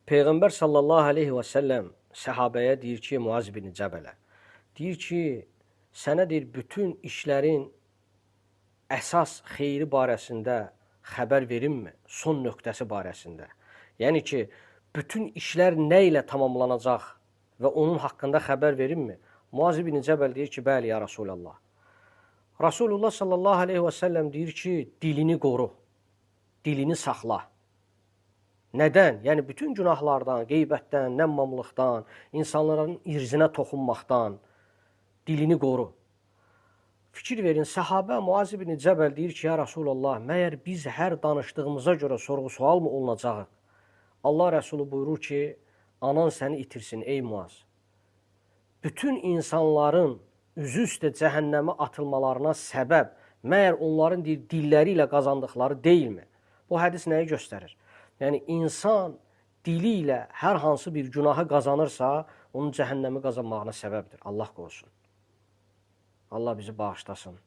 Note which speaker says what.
Speaker 1: Peyğəmbər sallallahu aleyhi və səlləm səhabəyə deyir ki, Muaz bin Cəbələ, deyir ki, sənə deyir, bütün işlərin əsas xeyri barəsində xəbər verimmi? Son nöqtəsi barəsində. Yəni ki, bütün işlər nə ilə tamamlanacaq və onun haqqında xəbər verimmi? Muaz bin Cəbəl deyir ki, bəli, ya Rasulallah. Rasulullah sallallahu aleyhi və səlləm deyir ki, dilini qoru, dilini saxla. Nədən? Yəni, bütün günahlardan, qeybətdən, nəmmamlıqdan, insanların irzinə toxunmaqdan dilini qoru. Fikir verin, səhabə Muaz ibn Cəbəl deyir ki, ya Rasulallah, məyər biz hər danışdığımıza görə sorğu-sual mı olunacaq? Allah Rəsulü buyurur ki, anan səni itirsin, ey Muaz. Bütün insanların üzü üstə cəhənnəmə atılmalarına səbəb, məyər onların dilləri ilə qazandıqları deyilmi? Bu hədis nəyi göstərir? Yəni, insan dili ilə hər hansı bir günahı qazanırsa, onun cəhənnəmi qazanmağına səbəbdir. Allah qorusun. Allah bizi bağışlasın.